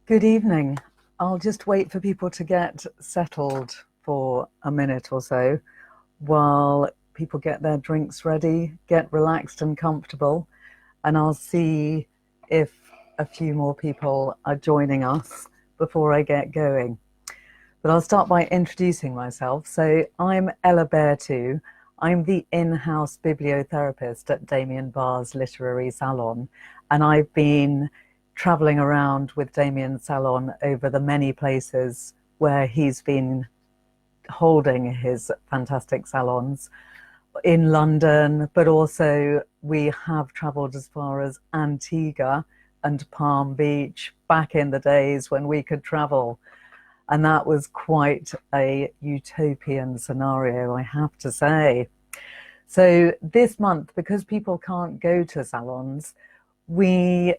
Good evening. I'll just wait for people to get settled for a minute or so while people get their drinks ready, get relaxed and comfortable, and I'll see if a few more people are joining us before I get going. But I'll start by introducing myself. So I'm Ella Beartoo. I'm the in-house bibliotherapist at Damien Barr's Literary Salon, and I've been traveling around with Damien's salon over the many places where he's been holding his fantastic salons in London, but also we have traveled as far as Antigua and Palm Beach back in the days when we could travel. And that was quite a utopian scenario, I have to say. So this month, because people can't go to salons, we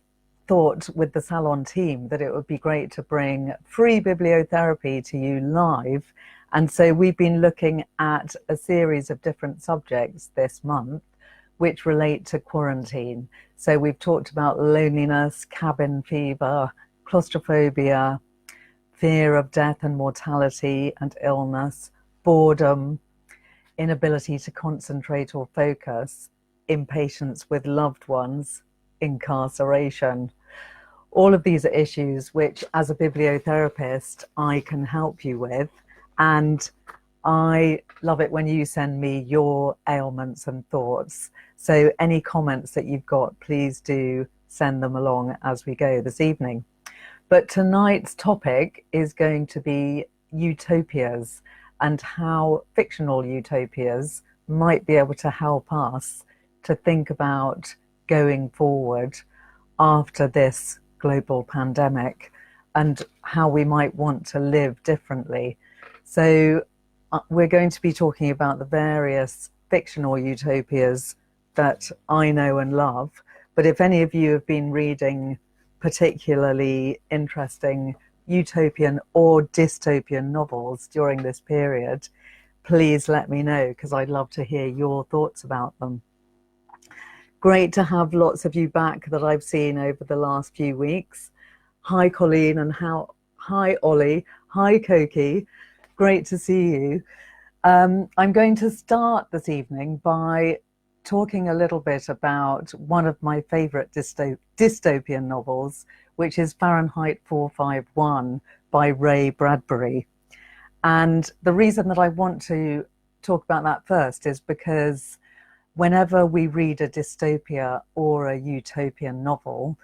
thought with the salon team that it would be great to bring free bibliotherapy to you live. And so we've been looking at a series of different subjects this month which relate to quarantine. So we've talked about loneliness, cabin fever, claustrophobia, fear of death and mortality and illness, boredom, inability to concentrate or focus, impatience with loved ones, incarceration. All of these are issues which, as a bibliotherapist, I can help you with. And I love it when you send me your ailments and thoughts. So any comments that you've got, please do send them along as we go this evening. But tonight's topic is going to be utopias and how fictional utopias might be able to help us to think about going forward after this global pandemic and how we might want to live differently. So we're going to be talking about the various fictional utopias that I know and love. But if any of you have been reading particularly interesting utopian or dystopian novels during this period, please let me know, because I'd love to hear your thoughts about them. Great to have lots of you back that I've seen over the last few weeks. Hi, Colleen, and hi, Ollie. Hi, Koki. Great to see you. I'm going to start this evening by talking a little bit about one of my favorite dystopian novels, which is Fahrenheit 451 by Ray Bradbury. And the reason that I want to talk about that first is because whenever we read a dystopia or a utopian novel,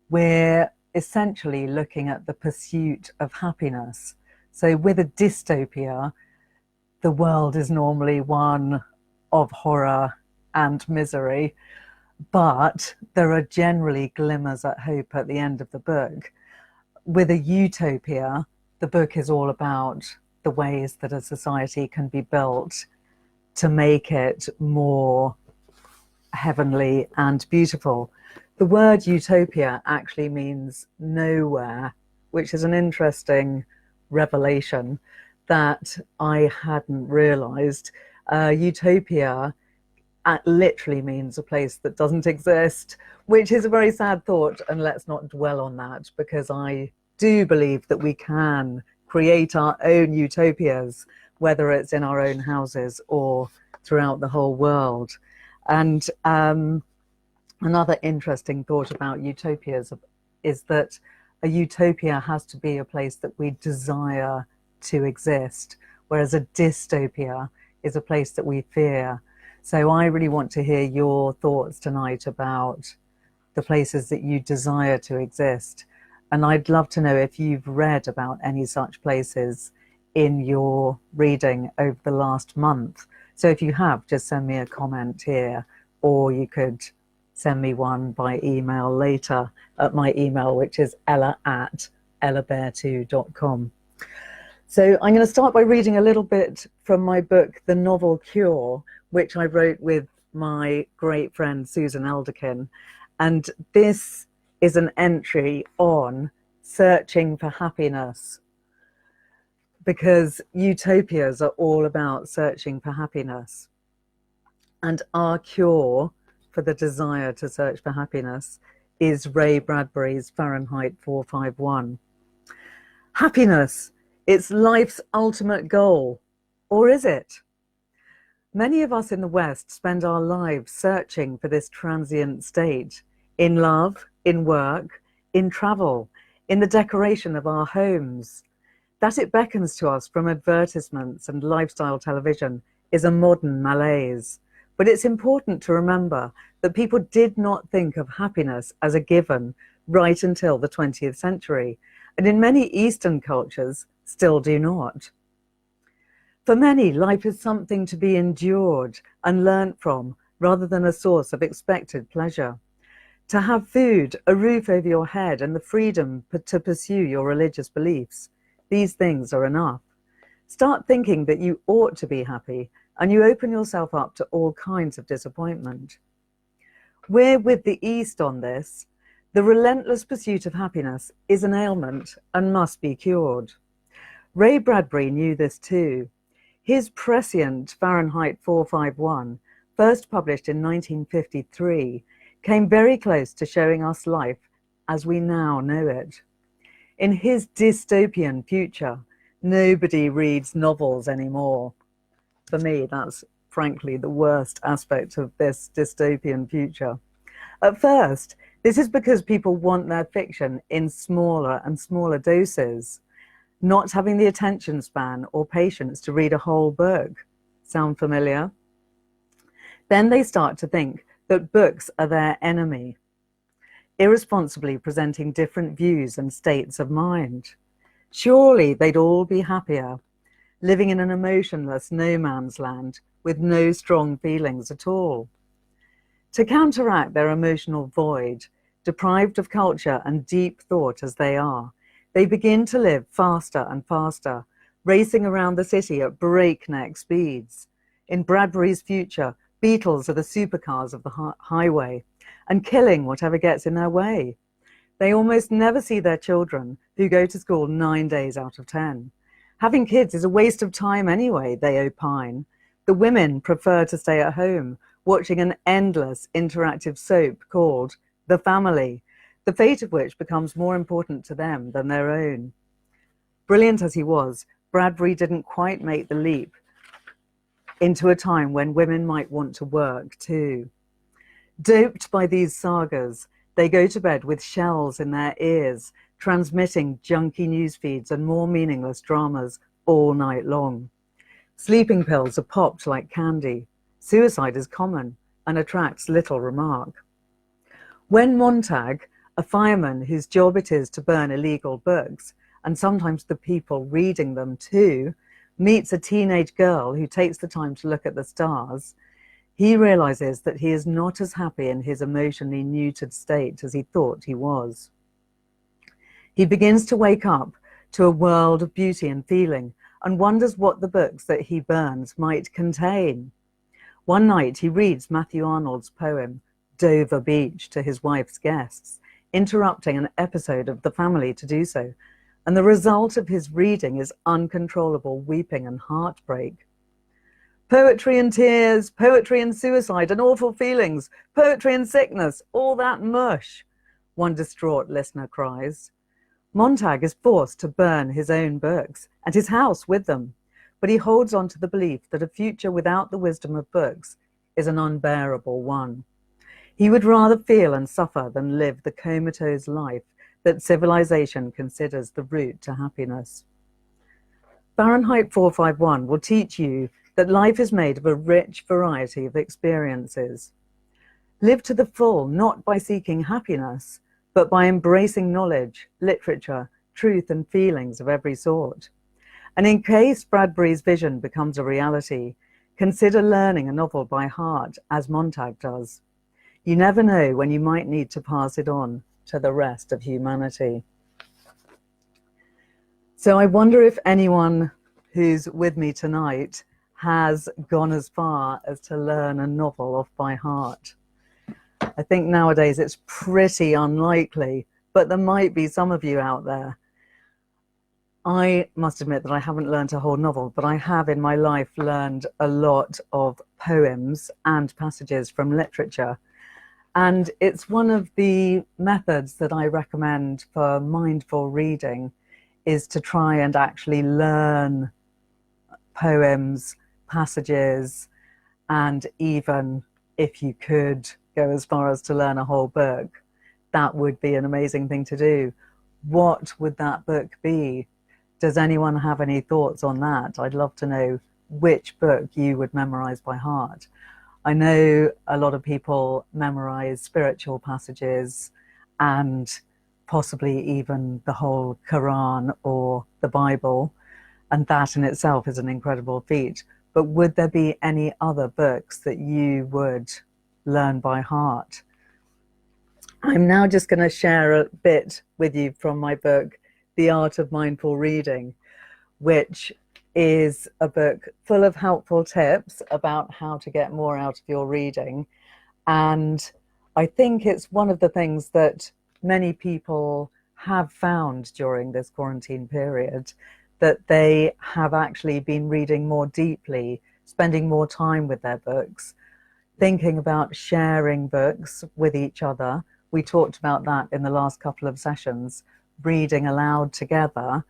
we're essentially looking at the pursuit of happiness. So with a dystopia, the world is normally one of horror and misery, but there are generally glimmers at hope at the end of the book. With a utopia, the book is all about the ways that a society can be built to make it more heavenly and beautiful. The word utopia actually means nowhere, which is an interesting revelation that I hadn't realized. Utopia literally means a place that doesn't exist, which is a very sad thought, and let's not dwell on that, because I do believe that we can create our own utopias, whether it's in our own houses or throughout the whole world. And another interesting thought about utopias is that a utopia has to be a place that we desire to exist, whereas a dystopia is a place that we fear. So I really want to hear your thoughts tonight about the places that you desire to exist. And I'd love to know if you've read about any such places in your reading over the last month. So if you have, just send me a comment here, or you could send me one by email later at my email, which is ella@ellabeartoo.com. So I'm going to start by reading a little bit from my book, The Novel Cure, which I wrote with my great friend Susan Elderkin. And this is an entry on searching for happiness, because utopias are all about searching for happiness. And our cure for the desire to search for happiness is Ray Bradbury's Fahrenheit 451. Happiness, it's life's ultimate goal. Or is it? Many of us in the West spend our lives searching for this transient state, in love, in work, in travel, in the decoration of our homes. That it beckons to us from advertisements and lifestyle television is a modern malaise. But it's important to remember that people did not think of happiness as a given right until the 20th century, and in many Eastern cultures still do not. For many, life is something to be endured and learnt from rather than a source of expected pleasure. To have food, a roof over your head, and the freedom to pursue your religious beliefs, these things are enough. Start thinking that you ought to be happy, and you open yourself up to all kinds of disappointment. We're with the East on this. The relentless pursuit of happiness is an ailment and must be cured. Ray Bradbury knew this too. His prescient Fahrenheit 451, first published in 1953, came very close to showing us life as we now know it. In his dystopian future, nobody reads novels anymore. For me, that's frankly the worst aspect of this dystopian future. At first, this is because people want their fiction in smaller and smaller doses, not having the attention span or patience to read a whole book. Sound familiar? Then they start to think that books are their enemy, irresponsibly presenting different views and states of mind. Surely they'd all be happier, living in an emotionless no man's land with no strong feelings at all. To counteract their emotional void, deprived of culture and deep thought as they are, they begin to live faster and faster, racing around the city at breakneck speeds. In Bradbury's future, beetles are the supercars of the highway and killing whatever gets in their way. They almost never see their children, who go to school 9 days out of 10. Having kids is a waste of time anyway, they opine. The women prefer to stay at home, watching an endless interactive soap called The Family, the fate of which becomes more important to them than their own. Brilliant as he was, Bradbury didn't quite make the leap into a time when women might want to work too. Doped by these sagas, they go to bed with shells in their ears, transmitting junky news feeds and more meaningless dramas all night long. Sleeping pills are popped like candy. Suicide is common and attracts little remark. When Montag, a fireman whose job it is to burn illegal books, and sometimes the people reading them too, meets a teenage girl who takes the time to look at the stars, he realizes that he is not as happy in his emotionally neutered state as he thought he was. He begins to wake up to a world of beauty and feeling and wonders what the books that he burns might contain. One night he reads Matthew Arnold's poem, Dover Beach, to his wife's guests, interrupting an episode of The Family to do so, and the result of his reading is uncontrollable weeping and heartbreak. Poetry and tears, poetry and suicide and awful feelings, poetry and sickness, all that mush, one distraught listener cries. Montag is forced to burn his own books and his house with them, but he holds on to the belief that a future without the wisdom of books is an unbearable one. He would rather feel and suffer than live the comatose life that civilization considers the route to happiness. Fahrenheit 451 will teach you that life is made of a rich variety of experiences. Live to the full, not by seeking happiness, but by embracing knowledge, literature, truth, and feelings of every sort. And in case Bradbury's vision becomes a reality, consider learning a novel by heart, as Montag does. You never know when you might need to pass it on to the rest of humanity. So I wonder if anyone who's with me tonight has gone as far as to learn a novel off by heart. I think nowadays it's pretty unlikely, but there might be some of you out there. I must admit that I haven't learned a whole novel, but I have in my life learned a lot of poems and passages from literature. And it's one of the methods that I recommend for mindful reading, is to try and actually learn poems, passages, and even if you could go as far as to learn a whole book, that would be an amazing thing to do. What would that book be? Does anyone have any thoughts on that? I'd love to know which book you would memorize by heart. I know a lot of people memorize spiritual passages and possibly even the whole Quran or the Bible, and that in itself is an incredible feat. But would there be any other books that you would learn by heart? I'm now just going to share a bit with you from my book, The Art of Mindful Reading, which is a book full of helpful tips about how to get more out of your reading. And I think it's one of the things that many people have found during this quarantine period, that they have actually been reading more deeply, spending more time with their books, thinking about sharing books with each other. We talked about that in the last couple of sessions, reading aloud together.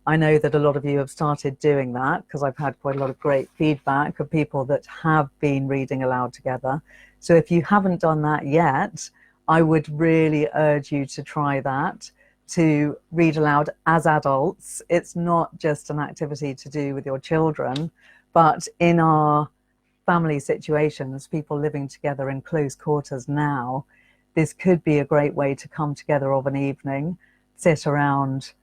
I know that a lot of you have started doing that because I've had quite a lot of great feedback of people that have been reading aloud together. So if you haven't done that yet, I would really urge you to try that, to read aloud as adults. It's not just an activity to do with your children, but in our family situations, people living together in close quarters now, this could be a great way to come together of an evening, sit around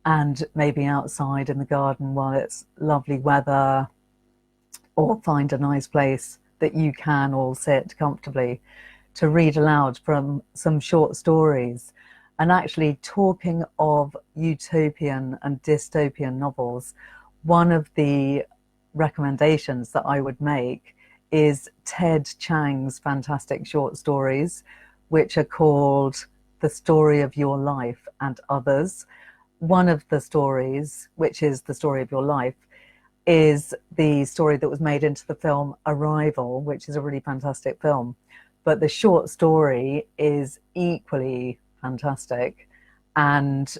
and maybe outside in the garden while it's lovely weather, or find a nice place that you can all sit comfortably to read aloud from some short stories. And actually, talking of utopian and dystopian novels, one of the recommendations that I would make is Ted Chiang's fantastic short stories, which are called The Story of Your Life and Others. One of the stories, which is The Story of Your Life, is the story that was made into the film Arrival, which is a really fantastic film. But the short story is equally fantastic and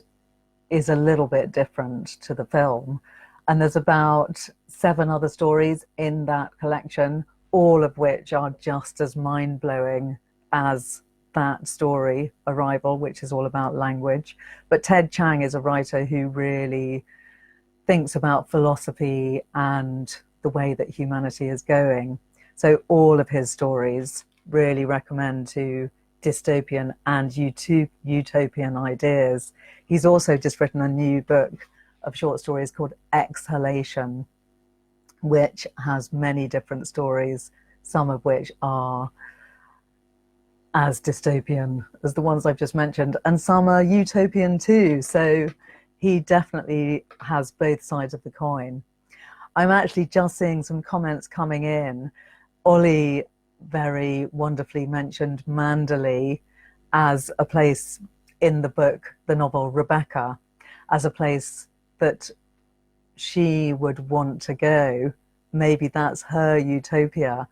is a little bit different to the film. And there's about 7 other stories in that collection, all of which are just as mind-blowing as that story, Arrival, which is all about language. But Ted Chiang is a writer who really thinks about philosophy and the way that humanity is going. So all of his stories really recommend to dystopian and utopian ideas. He's also just written a new book of short stories called Exhalation, which has many different stories, some of which are as dystopian as the ones I've just mentioned, and some are utopian too. So he definitely has both sides of the coin. I'm actually just seeing some comments coming in. Ollie very wonderfully mentioned Manderley as a place in the book, the novel Rebecca, as a place that she would want to go. Maybe that's her utopia.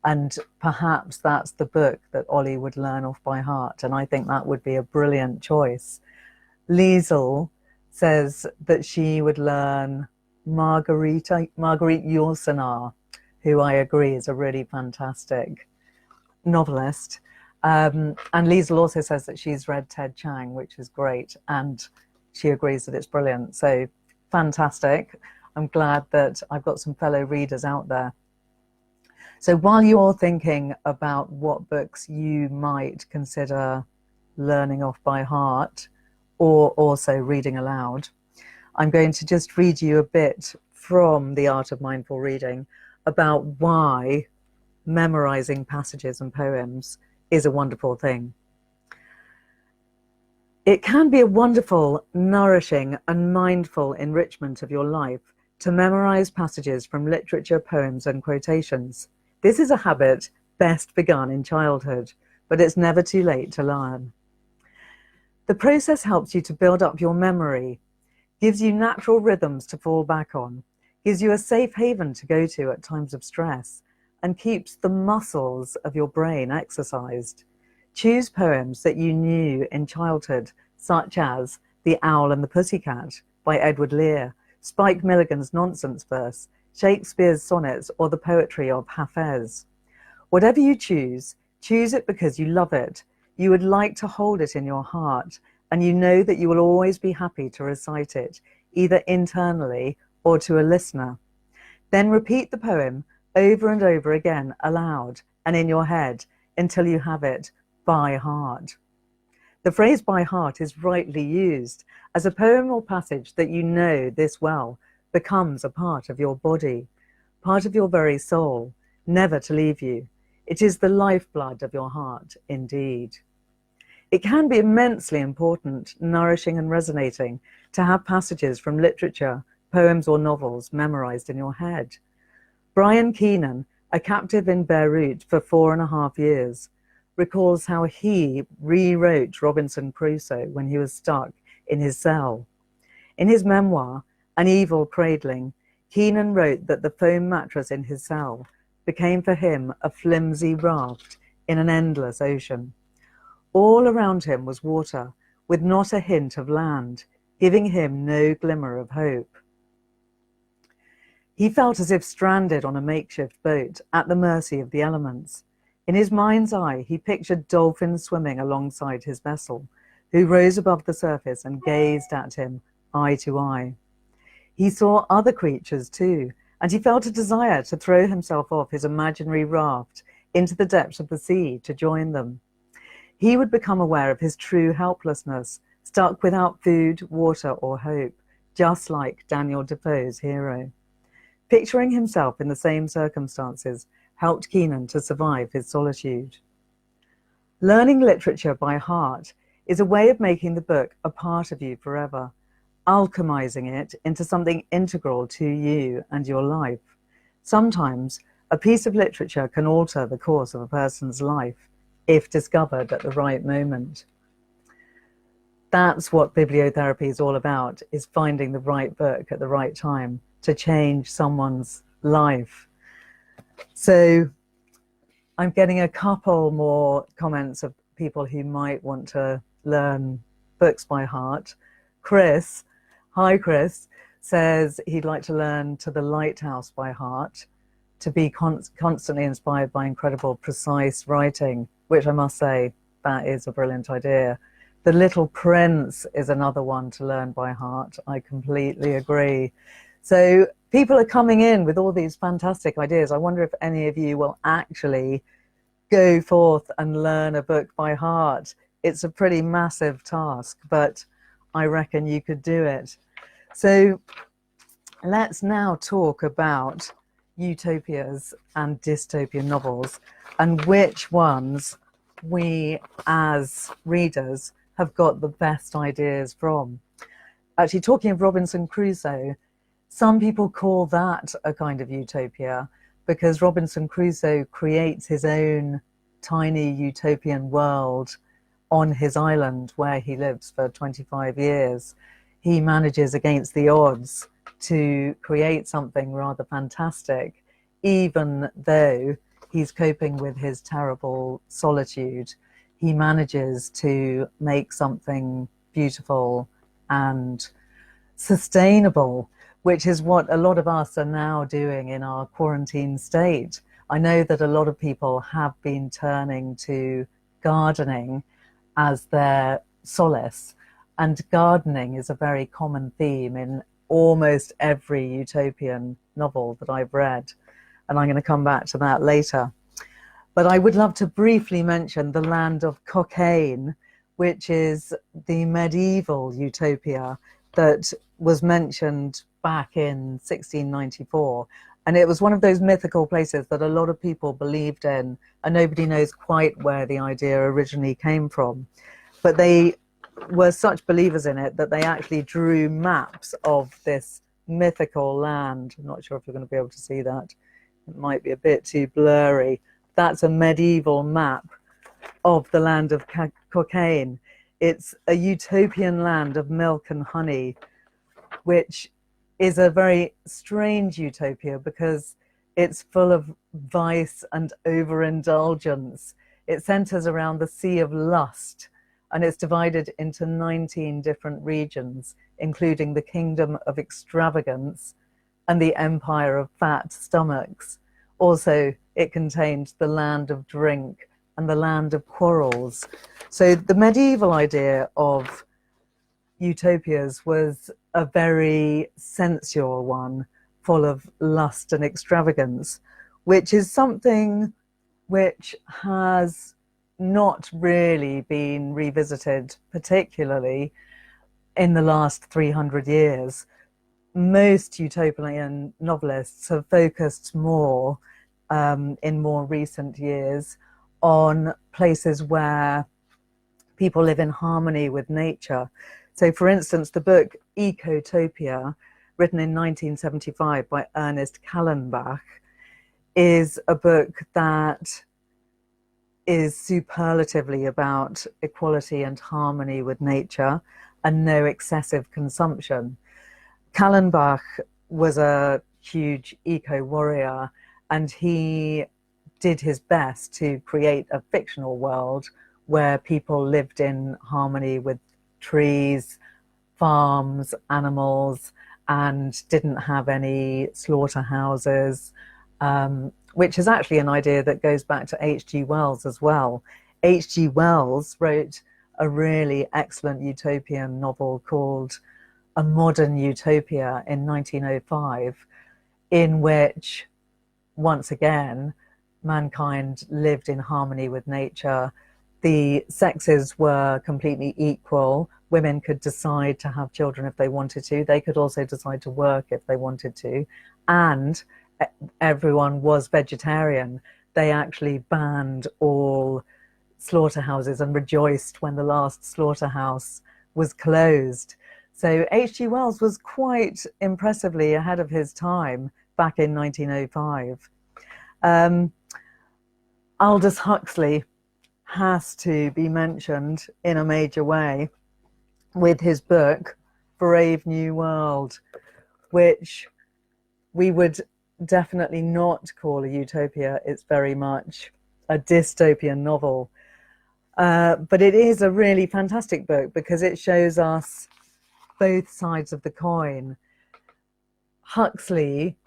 And perhaps that's the book that Ollie would learn off by heart. And I think that would be a brilliant choice. Liesel says that she would learn Marguerite Yourcenar, who I agree is a really fantastic novelist. And Liesel also says that she's read Ted Chiang, which is great. And she agrees that it's brilliant. So fantastic. I'm glad that I've got some fellow readers out there. So while you're thinking about what books you might consider learning off by heart or also reading aloud, I'm going to just read you a bit from The Art of Mindful Reading about why memorizing passages and poems is a wonderful thing. It can be a wonderful, nourishing and mindful enrichment of your life to memorize passages from literature, poems and quotations. This is a habit best begun in childhood, but it's never too late to learn. The process helps you to build up your memory, gives you natural rhythms to fall back on, gives you a safe haven to go to at times of stress, and keeps the muscles of your brain exercised. Choose poems that you knew in childhood, such as The Owl and the Pussycat by Edward Lear, Spike Milligan's nonsense verse, Shakespeare's sonnets, or the poetry of Hafez. Whatever you choose it because you love it. You would like to hold it in your heart, and you know that you will always be happy to recite it, either internally or to a listener. Then repeat the poem over and over again aloud and in your head until you have it by heart. The phrase by heart is rightly used, as a poem or passage that you know this well becomes a part of your body, part of your very soul, never to leave you. It is the lifeblood of your heart, indeed. It can be immensely important, nourishing and resonating to have passages from literature, poems or novels memorized in your head. Brian Keenan, a captive in Beirut for 4.5 years, recalls how he rewrote Robinson Crusoe when he was stuck in his cell. In his memoir, An Evil Cradling, Keenan wrote that the foam mattress in his cell became for him a flimsy raft in an endless ocean. All around him was water, with not a hint of land, giving him no glimmer of hope. He felt as if stranded on a makeshift boat at the mercy of the elements. In his mind's eye, he pictured dolphins swimming alongside his vessel, who rose above the surface and gazed at him eye to eye. He saw other creatures too, and he felt a desire to throw himself off his imaginary raft into the depths of the sea to join them. He would become aware of his true helplessness, stuck without food, water, or hope, just like Daniel Defoe's hero. Picturing himself in the same circumstances helped Keenan to survive his solitude. Learning literature by heart is a way of making the book a part of you forever, alchemizing it into something integral to you and your life. Sometimes a piece of literature can alter the course of a person's life if discovered at the right moment. That's what bibliotherapy is all about, is finding the right book at the right time to change someone's life. So I'm getting a couple more comments of people who might want to learn books by heart. Chris, hi Chris, says he'd like to learn To the Lighthouse by heart, to be constantly inspired by incredible, precise writing, which I must say, that is a brilliant idea. The Little Prince is another one to learn by heart. I completely agree. So people are coming in with all these fantastic ideas. I wonder if any of you will actually go forth and learn a book by heart. It's a pretty massive task, but I reckon you could do it. So let's now talk about utopias and dystopian novels and which ones we as readers have got the best ideas from. Actually, talking of Robinson Crusoe, some people call that a kind of utopia because Robinson Crusoe creates his own tiny utopian world on his island where he lives for 25 years. He manages against the odds to create something rather fantastic, even though he's coping with his terrible solitude. He manages to make something beautiful and sustainable, which is what a lot of us are now doing in our quarantine state. I know that a lot of people have been turning to gardening as their solace, and gardening is a very common theme in almost every utopian novel that I've read, and I'm going to come back to that later. But I would love to briefly mention The Land of Cocaine, which is the medieval utopia that was mentioned back in 1694. And it was one of those mythical places that a lot of people believed in, and nobody knows quite where the idea originally came from. But they were such believers in it that they actually drew maps of this mythical land. I'm not sure if you're going to be able to see that. It might be a bit too blurry. That's a medieval map of the land of cocaine. It's a utopian land of milk and honey, which is a very strange utopia because it's full of vice and overindulgence. It centers around the sea of lust and it's divided into 19 different regions, including the Kingdom of Extravagance and the Empire of Fat Stomachs. Also, it contained the Land of Drink and the Land of Quarrels. So the medieval idea of utopias was a very sensual one, full of lust and extravagance, which is something which has not really been revisited, particularly in the last 300 years. Most utopian novelists have focused more in more recent years on places where people live in harmony with nature. So, for instance, the book Ecotopia, written in 1975 by Ernest Callenbach, is a book that is superlatively about equality and harmony with nature and no excessive consumption. Callenbach was a huge eco-warrior, and he did his best to create a fictional world where people lived in harmony with trees, farms, animals, and didn't have any slaughterhouses, which is actually an idea that goes back to H.G. Wells as well. H.G. Wells wrote a really excellent utopian novel called A Modern Utopia in 1905, in which, once again, mankind lived in harmony with nature. The sexes were completely equal. Women could decide to have children if they wanted to. They could also decide to work if they wanted to. And everyone was vegetarian. They actually banned all slaughterhouses and rejoiced when the last slaughterhouse was closed. So H.G. Wells was quite impressively ahead of his time back in 1905. Aldous Huxley has to be mentioned in a major way with his book Brave New World, which we would definitely not call a utopia. It's very much a dystopian novel. But it is a really fantastic book because it shows us both sides of the coin. Huxley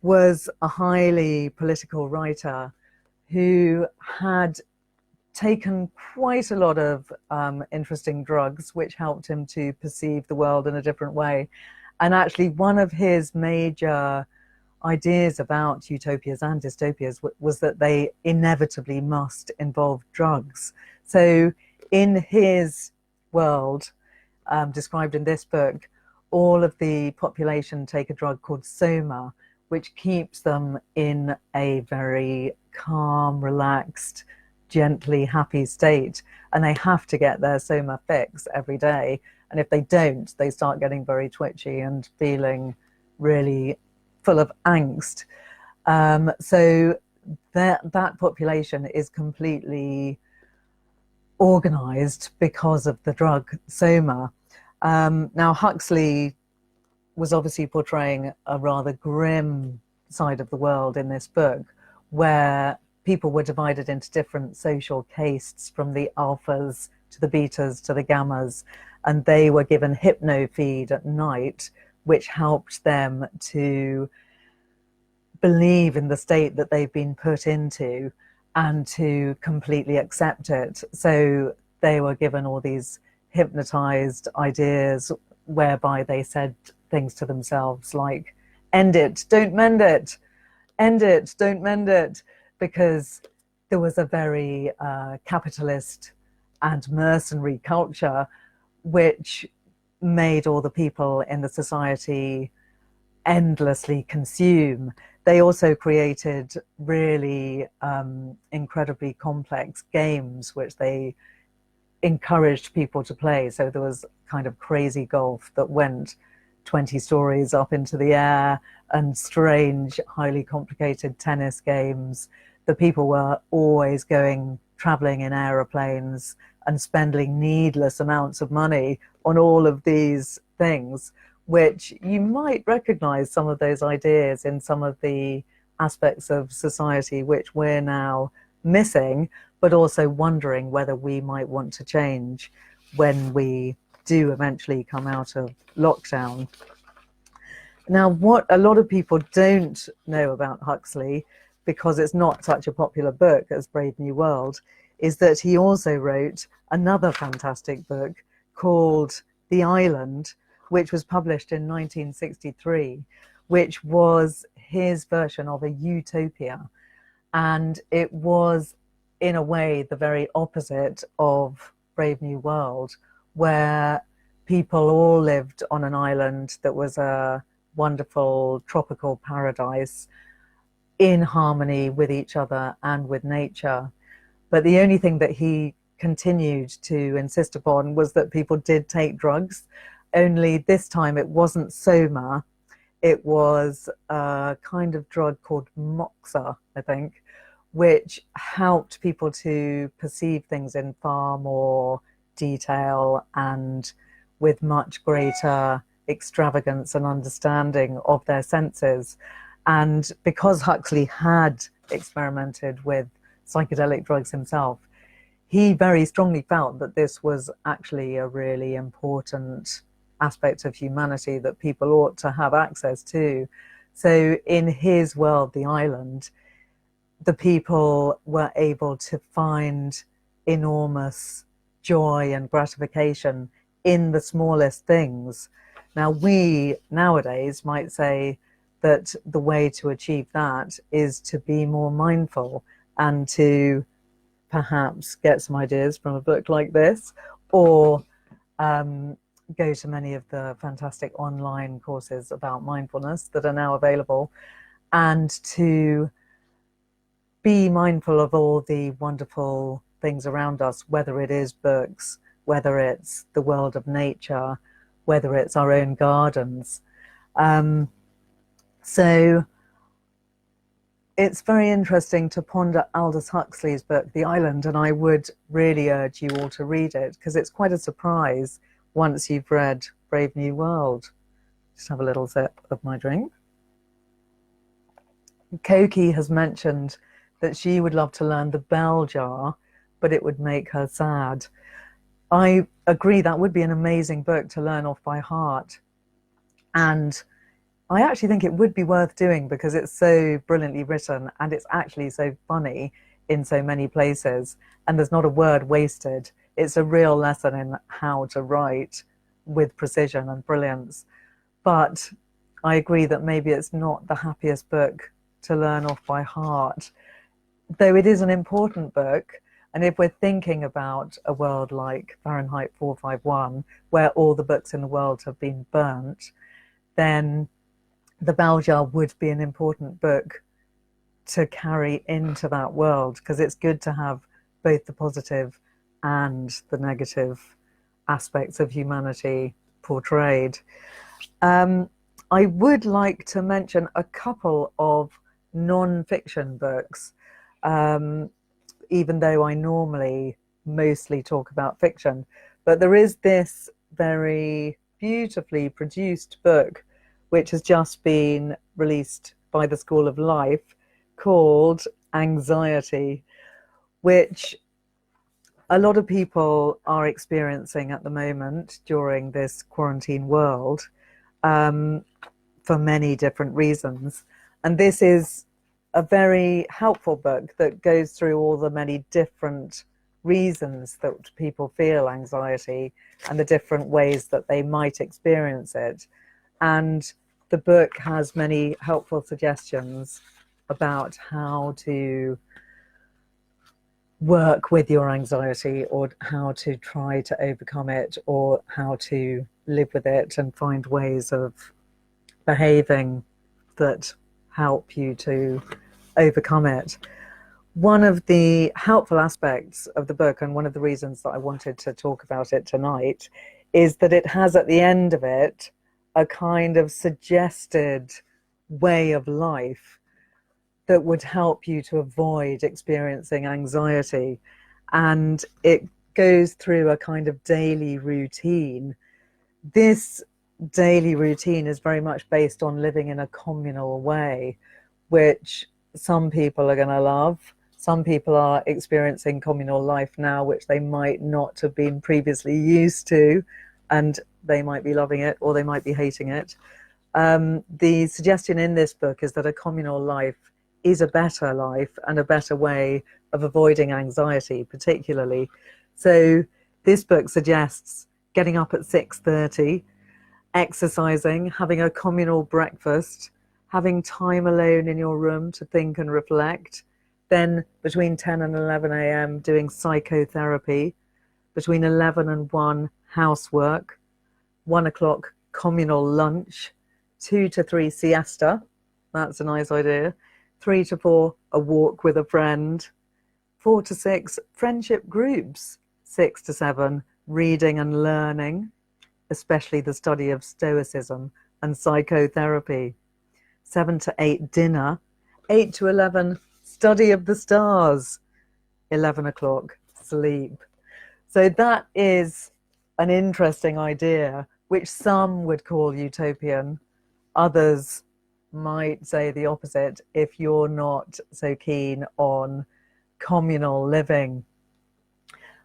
was a highly political writer who had taken quite a lot of interesting drugs, which helped him to perceive the world in a different way. And actually, one of his major ideas about utopias and dystopias was that they inevitably must involve drugs. So in his world, described in this book, all of the population take a drug called soma, which keeps them in a very calm, relaxed, gently happy state, and they have to get their soma fix every day. And if they don't, they start getting very twitchy and feeling really full of angst. So that population is completely organized because of the drug soma. Now, Huxley was obviously portraying a rather grim side of the world in this book, where people were divided into different social castes, from the alphas to the betas to the gammas, and they were given hypno-feed at night, which helped them to believe in the state that they've been put into and to completely accept it. So they were given all these hypnotized ideas whereby they said things to themselves like, end it, don't mend it, end it, don't mend it, because there was a very capitalist and mercenary culture which made all the people in the society endlessly consume. They also created really incredibly complex games which they encouraged people to play. So there was kind of crazy golf that went 20 stories up into the air, and strange, highly complicated tennis games. The people were always traveling in aeroplanes and spending needless amounts of money on all of these things, which you might recognize some of those ideas in some of the aspects of society which we're now missing. but also wondering whether we might want to change when we do eventually come out of lockdown. Now, what a lot of people don't know about Huxley, because it's not such a popular book as Brave New World, is that he also wrote another fantastic book called The Island, which was published in 1963, which was his version of a utopia. And it was, in a way, the very opposite of Brave New World, where people all lived on an island that was a wonderful tropical paradise in harmony with each other and with nature. But the only thing that he continued to insist upon was that people did take drugs, only this time it wasn't soma, it was a kind of drug called moxa, I think, which helped people to perceive things in far more detail and with much greater extravagance and understanding of their senses. And because Huxley had experimented with psychedelic drugs himself, he very strongly felt that this was actually a really important aspect of humanity that people ought to have access to. So in his world, the island, the people were able to find enormous joy and gratification in the smallest things. Now, we nowadays might say that the way to achieve that is to be more mindful and to perhaps get some ideas from a book like this, or go to many of the fantastic online courses about mindfulness that are now available, and to be mindful of all the wonderful things around us, whether it is books, whether it's the world of nature, whether it's our own gardens. So it's very interesting to ponder Aldous Huxley's book, The Island, and I would really urge you all to read it, because it's quite a surprise once you've read Brave New World. Just have a little sip of my drink. Koki has mentioned that she would love to learn the bell jar, but it would make her sad. I agree, that would be an amazing book to learn off by heart. And I actually think it would be worth doing because it's so brilliantly written and it's actually so funny in so many places, and there's not a word wasted. It's a real lesson in how to write with precision and brilliance. But I agree that maybe it's not the happiest book to learn off by heart, though it is an important book. And if we're thinking about a world like Fahrenheit 451, where all the books in the world have been burnt, then the Bell Jar would be an important book to carry into that world, because it's good to have both the positive and the negative aspects of humanity portrayed. I would like to mention a couple of non-fiction books, even though I normally mostly talk about fiction. But there is this very beautifully produced book which has just been released by the School of Life, called Anxiety, which a lot of people are experiencing at the moment during this quarantine world, for many different reasons. And this is a very helpful book that goes through all the many different reasons that people feel anxiety and the different ways that they might experience it. And the book has many helpful suggestions about how to work with your anxiety, or how to try to overcome it, or how to live with it and find ways of behaving that help you to overcome it. One of the helpful aspects of the book, and one of the reasons that I wanted to talk about it tonight, is that it has at the end of it a kind of suggested way of life that would help you to avoid experiencing anxiety. And it goes through a kind of daily routine. This daily routine is very much based on living in a communal way, which some people are going to love Some people are experiencing communal life now, which they might not have been previously used to, and they might be loving it or they might be hating it. The suggestion in this book is that a communal life is a better life and a better way of avoiding anxiety, particularly. So this book suggests getting up at 6:30, exercising, having a communal breakfast, having time alone in your room to think and reflect, then between 10 and 11 a.m. doing psychotherapy, between 11 and 1 housework, 1 o'clock communal lunch, 2 to 3 siesta, that's a nice idea, 3 to 4 a walk with a friend, 4 to 6 friendship groups, 6 to 7 reading and learning, especially the study of Stoicism and psychotherapy, 7 to 8 dinner, 8 to 11 study of the stars, 11 o'clock sleep. So that is an interesting idea, which some would call utopian. Others might say the opposite if you're not so keen on communal living.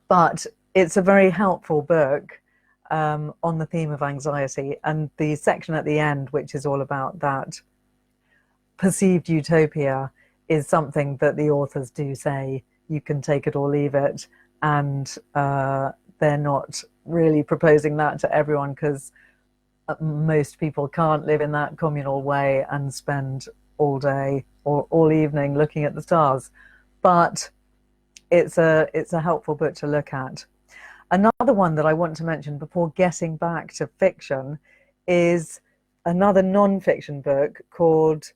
But it's a very helpful book on the theme of anxiety, and the section at the end, which is all about that perceived utopia, is something that the authors do say you can take it or leave it, and they're not really proposing that to everyone, because most people can't live in that communal way and spend all day or all evening looking at the stars. But it's a helpful book to look at. Another one that I want to mention before getting back to fiction is another non-fiction book called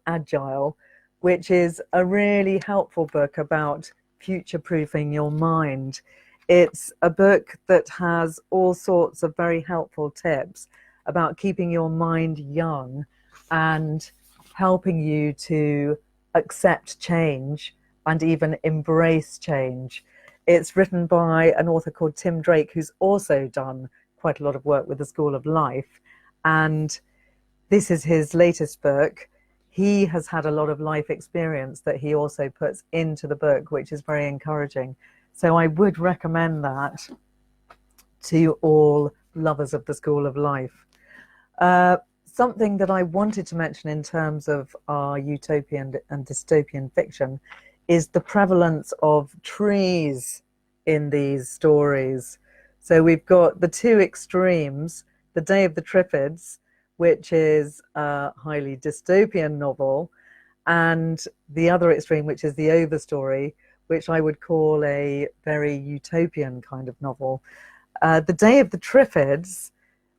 Agile, which is a really helpful book about future-proofing your mind. It's a book that has all sorts of very helpful tips about keeping your mind young and helping you to accept change and even embrace change. It's written by an author called Tim Drake, who's also done quite a lot of work with the School of Life. And this is his latest book. He has had a lot of life experience that he also puts into the book, which is very encouraging. So I would recommend that to all lovers of the School of Life. Something that I wanted to mention in terms of our utopian and dystopian fiction is the prevalence of trees in these stories. So we've got the two extremes, The Day of the Triffids, which is a highly dystopian novel, and the other extreme, which is the Overstory, which I would call a very utopian kind of novel. The Day of the Triffids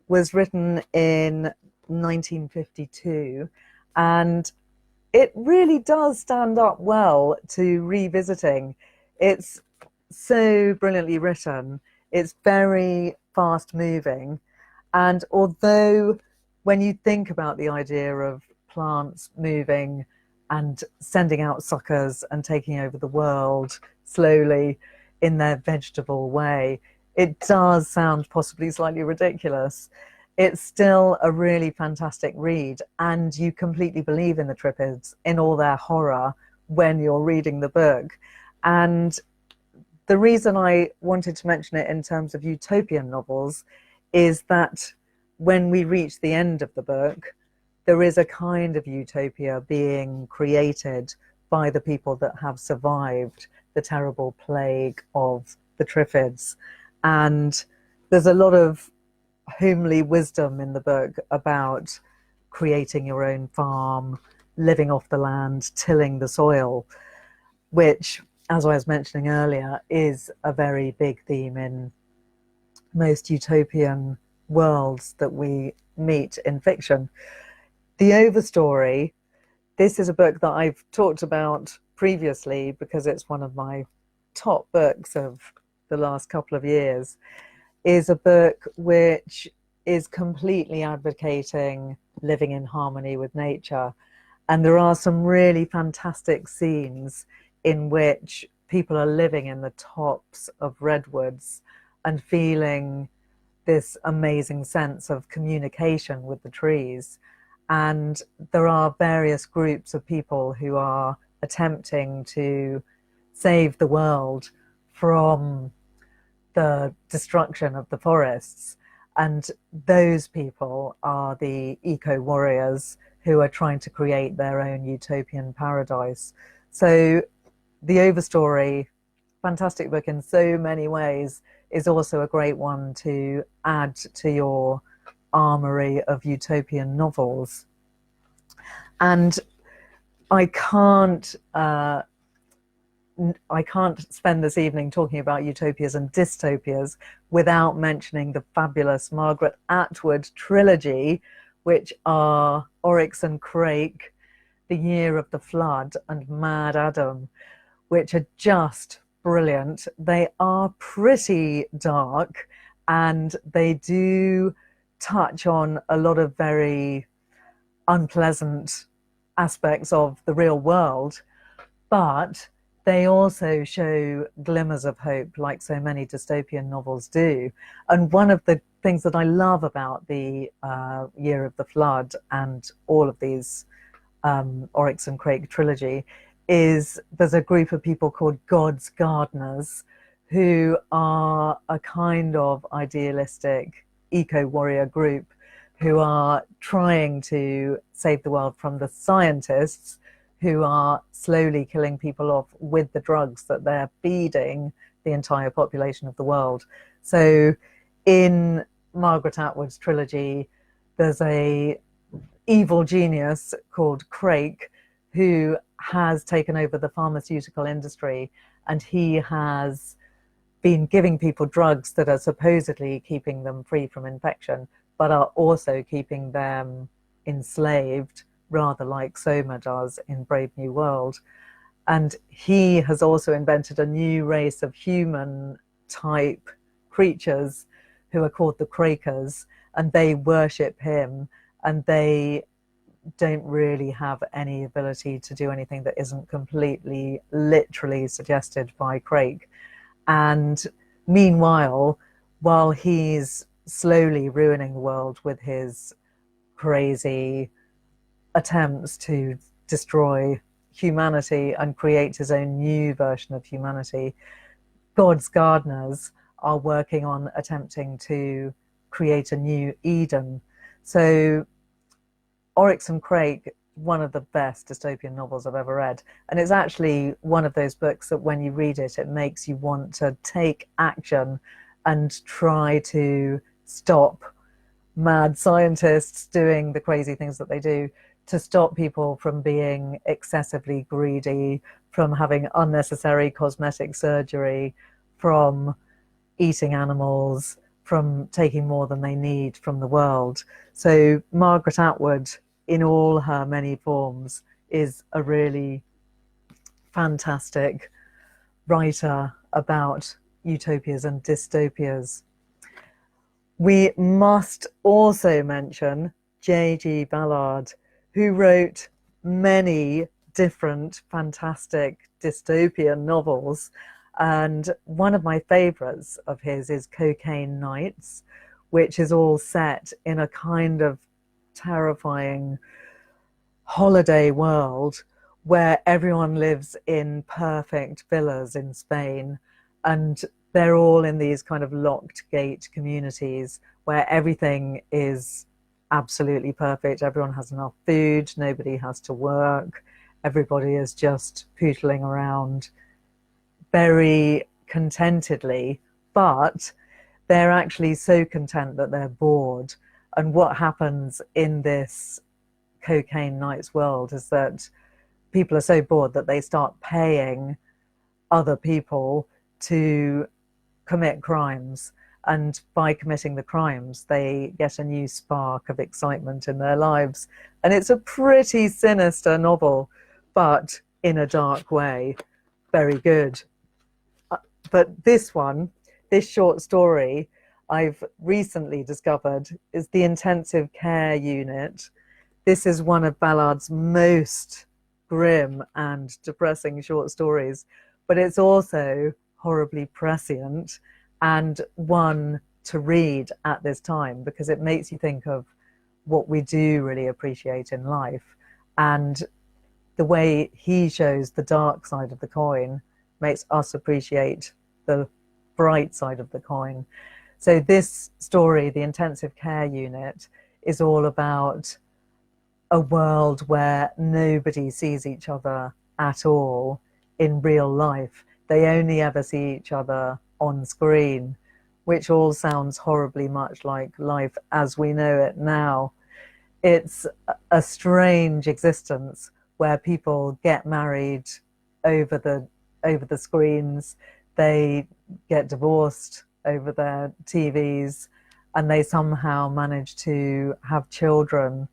was written in 1952, and it really does stand up well to revisiting. It's so brilliantly written. It's very fast moving. And although when you think about the idea of plants moving and sending out suckers and taking over the world slowly in their vegetable way, it does sound possibly slightly ridiculous. It's still a really fantastic read, and you completely believe in the Triffids, in all their horror, when you're reading the book. And the reason I wanted to mention it in terms of utopian novels is that when we reach the end of the book, there is a kind of utopia being created by the people that have survived the terrible plague of the Triffids. And there's a lot of homely wisdom in the book about creating your own farm, living off the land, tilling the soil, which, as I was mentioning earlier, is a very big theme in most utopian worlds that we meet in fiction. The Overstory, this is a book that I've talked about previously because it's one of my top books of the last couple of years, is a book which is completely advocating living in harmony with nature. And there are some really fantastic scenes in which people are living in the tops of redwoods and feeling this amazing sense of communication with the trees. And there are various groups of people who are attempting to save the world from the destruction of the forests. And those people are the eco-warriors who are trying to create their own utopian paradise. So the Overstory, fantastic book in so many ways, is also a great one to add to your armory of utopian novels. And I can't spend this evening talking about utopias and dystopias without mentioning the fabulous Margaret Atwood trilogy, which are Oryx and Crake, The Year of the Flood, and Mad Adam, which are just brilliant. They are pretty dark, and they do touch on a lot of very unpleasant aspects of the real world, but they also show glimmers of hope, like so many dystopian novels do. And one of the things that I love about the Year of the Flood and all of these Oryx and Crake trilogy is there's a group of people called God's Gardeners who are a kind of idealistic eco-warrior group who are trying to save the world from the scientists who are slowly killing people off with the drugs that they're feeding the entire population of the world. So in Margaret Atwood's trilogy, there's a evil genius called Crake who has taken over the pharmaceutical industry, and he has been giving people drugs that are supposedly keeping them free from infection, but are also keeping them enslaved, rather like Soma does in Brave New World. And he has also invented a new race of human type creatures who are called the Crakers, and they worship him, and they don't really have any ability to do anything that isn't completely literally suggested by Crake. And meanwhile, while he's slowly ruining the world with his crazy attempts to destroy humanity and create his own new version of humanity, God's gardeners are working on attempting to create a new Eden. So Oryx and Crake, one of the best dystopian novels I've ever read. And it's actually one of those books that when you read it, it makes you want to take action and try to stop mad scientists doing the crazy things that they do, to stop people from being excessively greedy, from having unnecessary cosmetic surgery, from eating animals, from taking more than they need from the world. So Margaret Atwood, in all her many forms, is a really fantastic writer about utopias and dystopias. We must also mention J.G. Ballard, who wrote many different fantastic dystopian novels. And one of my favorites of his is Cocaine Nights, which is all set in a kind of terrifying holiday world where everyone lives in perfect villas in Spain, and they're all in these kind of locked gate communities where everything is absolutely perfect. Everyone has enough food, nobody has to work, everybody is just pootling around very contentedly, but they're actually so content that they're bored. And what happens in this Cocaine Nights world is that people are so bored that they start paying other people to commit crimes. And by committing the crimes, they get a new spark of excitement in their lives. And it's a pretty sinister novel, but in a dark way, very good. But this one, this short story, I've recently discovered is the intensive care unit. This is one of Ballard's most grim and depressing short stories, but it's also horribly prescient and one to read at this time because it makes you think of what we do really appreciate in life. And the way he shows the dark side of the coin makes us appreciate the bright side of the coin. So this story, The Intensive Care Unit, is all about a world where nobody sees each other at all in real life. They only ever see each other on screen, which all sounds horribly much like life as we know it now. It's a strange existence where people get married over the screens, they get divorced over their TVs, and they somehow manage to have children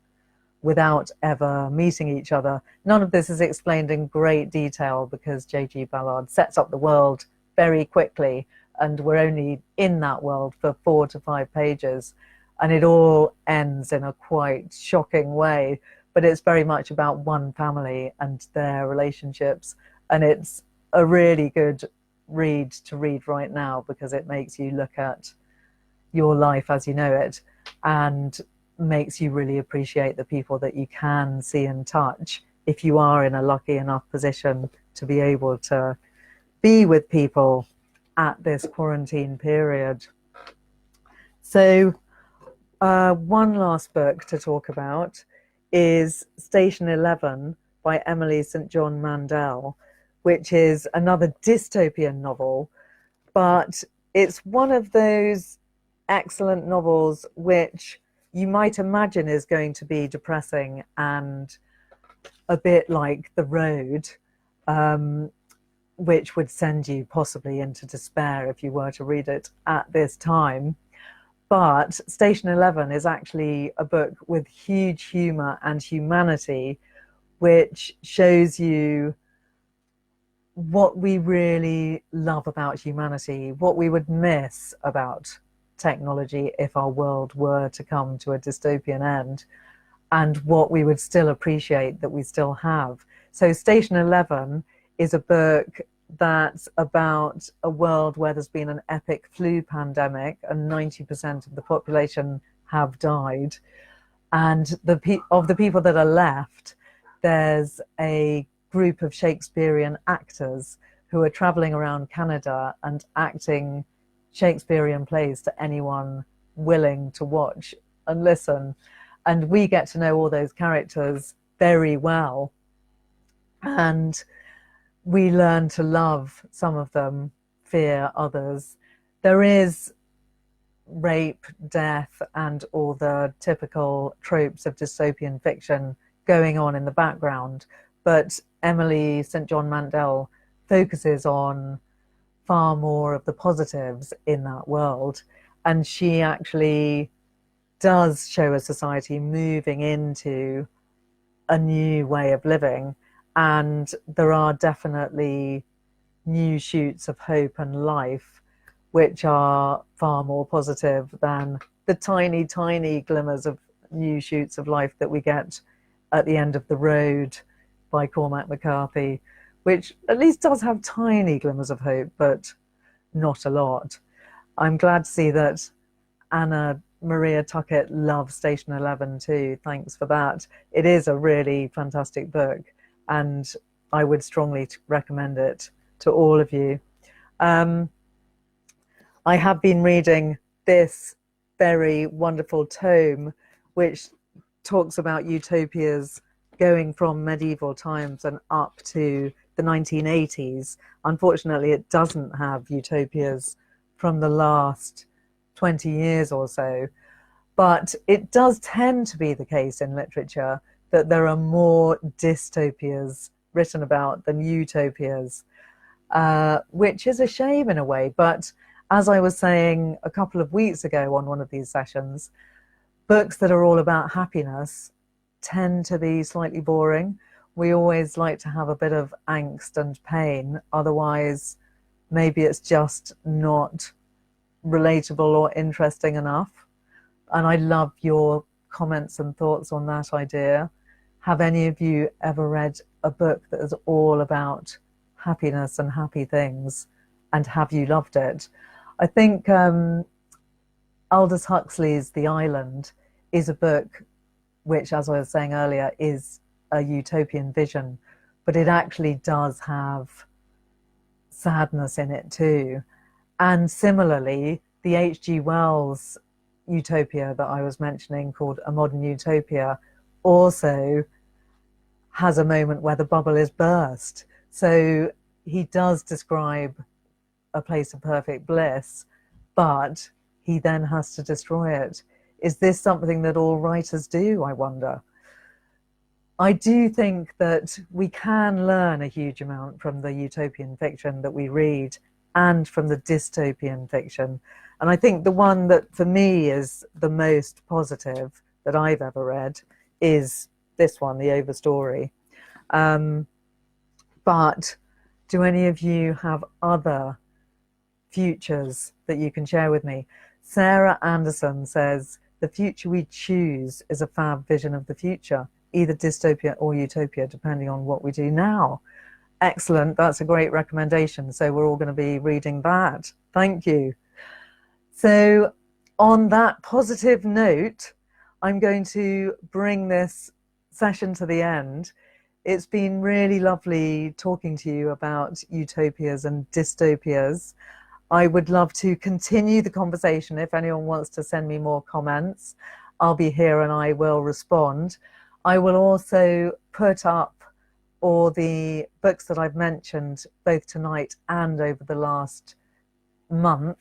without ever meeting each other. None of this is explained in great detail because J.G. Ballard sets up the world very quickly, and we're only in that world for 4 to 5 pages, and it all ends in a quite shocking way. But it's very much about one family and their relationships, and it's a really good read to read right now because it makes you look at your life as you know it and makes you really appreciate the people that you can see and touch if you are in a lucky enough position to be able to be with people at this quarantine period. So one last book to talk about is Station 11 by Emily St. John Mandel, which is another dystopian novel, but it's one of those excellent novels which you might imagine is going to be depressing and a bit like The Road, which would send you possibly into despair if you were to read it at this time. But Station 11 is actually a book with huge humour and humanity, which shows you what we really love about humanity, what we would miss about technology if our world were to come to a dystopian end, and what we would still appreciate that we still have. So Station 11 is a book that's about a world where there's been an epic flu pandemic and 90% of the population have died. And of the people that are left, there's a group of Shakespearean actors who are traveling around Canada and acting Shakespearean plays to anyone willing to watch and listen. And we get to know all those characters very well. And we learn to love some of them, fear others. There is rape, death, and all the typical tropes of dystopian fiction going on in the background. But Emily St. John Mandel focuses on far more of the positives in that world. And she actually does show a society moving into a new way of living. And there are definitely new shoots of hope and life, which are far more positive than the tiny, tiny glimmers of new shoots of life that we get at the end of The Road by Cormac McCarthy, which at least does have tiny glimmers of hope, but not a lot. I'm glad to see that Anna Maria Tuckett loves Station 11 too. Thanks for that. It is a really fantastic book, and I would strongly recommend it to all of you. I have been reading this very wonderful tome, which talks about utopias going from medieval times and up to the 1980s. Unfortunately, it doesn't have utopias from the last 20 years or so, but it does tend to be the case in literature that there are more dystopias written about than utopias, which is a shame in a way. But as I was saying a couple of weeks ago on one of these sessions, books that are all about happiness tend to be slightly boring. We always like to have a bit of angst and pain, otherwise maybe it's just not relatable or interesting enough. And I love your comments and thoughts on that idea. Have any of you ever read a book that is all about happiness and happy things, and have you loved it? I think Aldous Huxley's The Island is a book which, as I was saying earlier, is a utopian vision, but it actually does have sadness in it too. And similarly, the H.G. Wells utopia that I was mentioning, called A Modern Utopia, also has a moment where the bubble is burst. So he does describe a place of perfect bliss, but he then has to destroy it. Is this something that all writers do, I wonder? I do think that we can learn a huge amount from the utopian fiction that we read and from the dystopian fiction. And I think the one that for me is the most positive that I've ever read is this one, The Overstory. But do any of you have other futures that you can share with me? Sarah Anderson says, the future we choose is a fab vision of the future, either dystopia or utopia, depending on what we do now. Excellent, that's a great recommendation. So we're all going to be reading that. Thank you. So on that positive note, I'm going to bring this session to the end. It's been really lovely talking to you about utopias and dystopias. I would love to continue the conversation. If anyone wants to send me more comments, I'll be here and I will respond. I will also put up all the books that I've mentioned both tonight and over the last month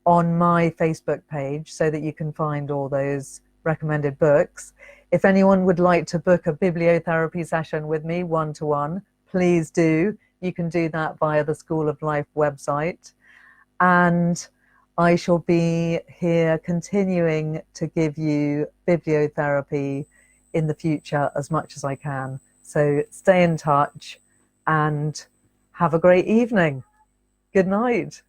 on my Facebook page so that you can find all those recommended books. If anyone would like to book a bibliotherapy session with me one-to-one, please do. You can do that via the School of Life website. And I shall be here continuing to give you bibliotherapy in the future as much as I can. So stay in touch and have a great evening. Good night.